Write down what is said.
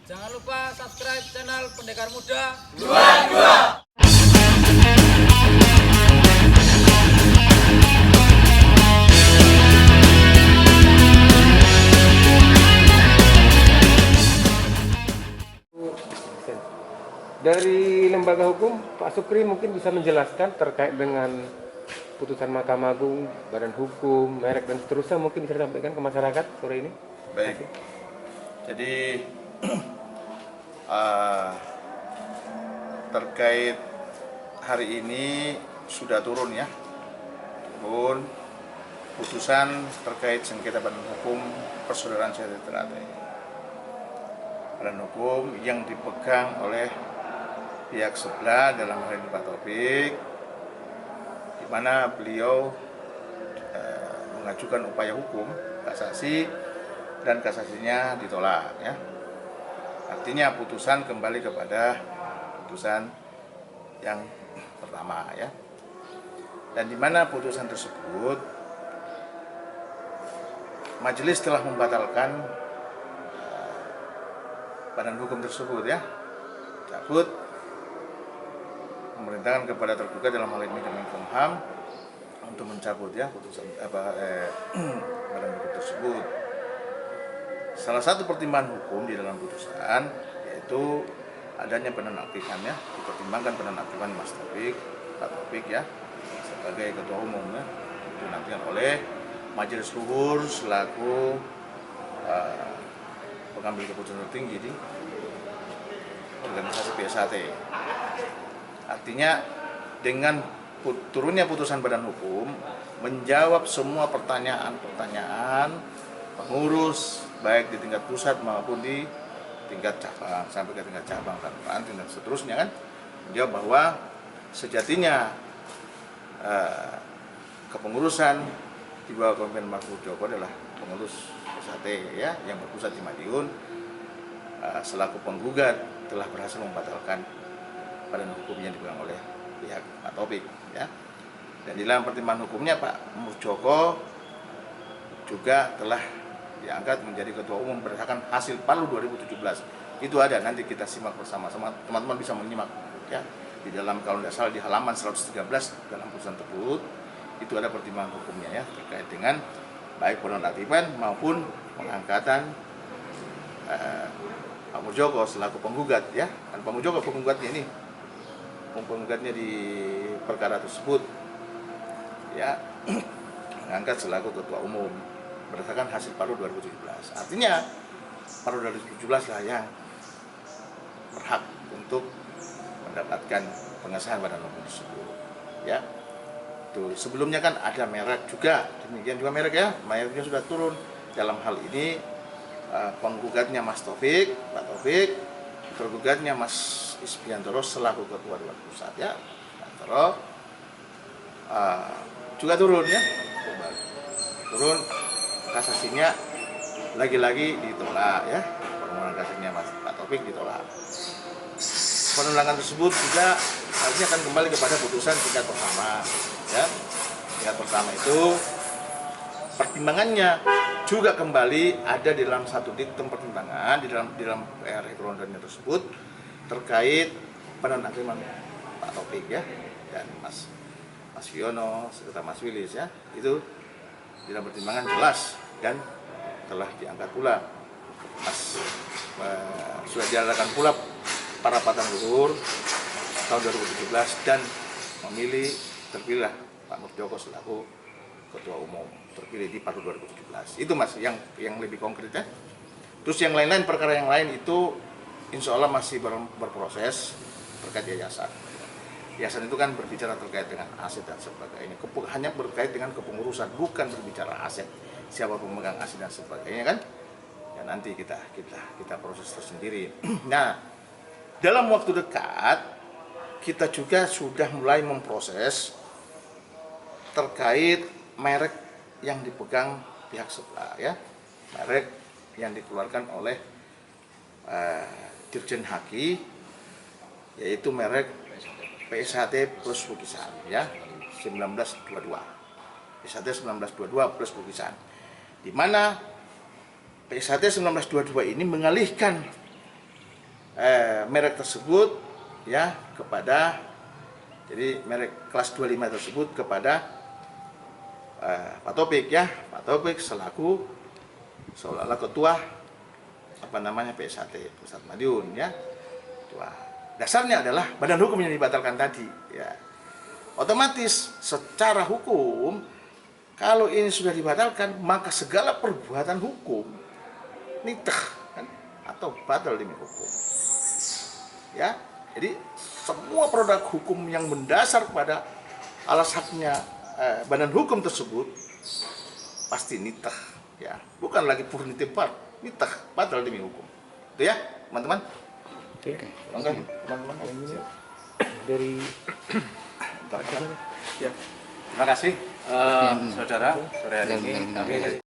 Jangan lupa subscribe channel Pendekar Muda 22. Dari lembaga hukum, Pak Sukri mungkin bisa menjelaskan terkait dengan putusan Mahkamah Agung, Badan Hukum, merek dan seterusnya, mungkin bisa disampaikan ke masyarakat sore ini. Baik. Jadi terkait hari ini sudah turun ya, turun putusan terkait sengketa badan hukum persaudaraan sejahtera. Badan hukum yang dipegang oleh pihak sebelah dalam hal ini Pak Taufik, di mana beliau mengajukan upaya hukum kasasi dan kasasinya ditolak ya. Artinya putusan kembali kepada putusan yang pertama ya. Dan di mana putusan tersebut majelis telah membatalkan badan hukum tersebut ya. Cabut memerintahkan kepada tergugat dalam hal ini Kemenkumham untuk mencabut ya putusan badan hukum tersebut. Salah satu pertimbangan hukum di dalam putusan yaitu adanya penonaktifan ya, dipertimbangkan penonaktifan Mas Taufik, Pak Taufik ya sebagai ketua umum ya, dinantikan oleh Majelis Luhur selaku pengambil keputusan tertinggi di organisasi PSHT. Artinya dengan turunnya putusan badan hukum menjawab semua pertanyaan-pertanyaan pengurus baik di tingkat pusat maupun di tingkat cabang sampai ke tingkat cabang dan seterusnya kan, menjawab bahwa sejatinya kepengurusan di bawah kepemimpinan Mas Muldoko adalah pengurus PSHT ya yang berpusat di Madiun, selaku penggugat telah berhasil membatalkan badan hukum yang dipegang oleh pihak Pak Taufik ya. Dan di dalam pertimbangan hukumnya Pak Muldoko juga telah diangkat menjadi ketua umum berdasarkan hasil Palu 2017. Itu ada, nanti kita simak bersama-sama, teman-teman bisa menyimak ya. Di dalam kalau tidak salah di halaman 113 dalam putusan tersebut itu ada pertimbangan hukumnya ya terkait dengan baik penonaktifan maupun pengangkatan Pak Muldoko selaku penggugat ya. Dan Pak Muldoko penggugatnya ini, penggugatnya di perkara tersebut ya mengangkat selaku ketua umum berdasarkan hasil Palu 2017. Artinya Palu 2017 lah yang berhak untuk mendapatkan pengesahan badan hukum tersebut ya. Tuh, sebelumnya kan ada merek juga, demikian juga merek ya, mereknya sudah turun. Dalam hal ini penggugatnya Mas Taufik, Pak Taufik, tergugatnya Mas Isbiantoro selaku ketua dewan pusat ya. Isbiantoro juga turun ya, turun, kasasinya lagi-lagi ditolak ya, permohonan kasasinya Mas Pak Taufik ditolak. Penolakan tersebut juga harusnya akan kembali kepada putusan tingkat pertama ya. Tingkat pertama itu pertimbangannya juga kembali ada di dalam satu diktum pertimbangan di dalam rekomendasi tersebut terkait penonaktifan Pak Taufik ya dan Mas Fiono serta Mas Wilis ya. Itu di dalam pertimbangan jelas dan telah diangkat pula sudah diadakan pula parapatan luhur tahun 2017 dan terpilih Pak Muldoko selaku ketua umum terpilih di Palu 2017. Itu Mas yang lebih konkret ya. Terus yang lain-lain perkara yang lain itu insya Allah masih berproses terkait yayasan. Yayasan itu kan berbicara terkait dengan aset dan sebagainya. Hanya berkait dengan kepengurusan, bukan berbicara aset. Siapa pemegang aset dan sebagainya kan? Ya nanti kita proses tersendiri. Nah, dalam waktu dekat kita juga sudah mulai memproses terkait merek yang dipegang pihak sebelah ya. Merek yang dikeluarkan oleh Dirjen Haki yaitu merek PSHT plus lukisan ya 1922. PSHT 1922 plus lukisan. Di mana PSHT 1922 ini mengalihkan merek tersebut ya kepada, jadi merek kelas 25 tersebut kepada Pak Taufik ya, Pak Taufik selaku seolah-olah ketua PSAT Pusat Madiun ya. Ketua. Dasarnya adalah badan hukum yang dibatalkan tadi ya. Otomatis secara hukum kalau ini sudah dibatalkan maka segala perbuatan hukum nitah kan, atau batal demi hukum. Ya, jadi semua produk hukum yang mendasar pada alas haknya badan hukum tersebut pasti nitah ya, bukan lagi purni tempat, nitah batal demi hukum. Itu ya, teman-teman. Oke. Teman-teman. Dari Ya. Terima kasih saudara sore hari ini kami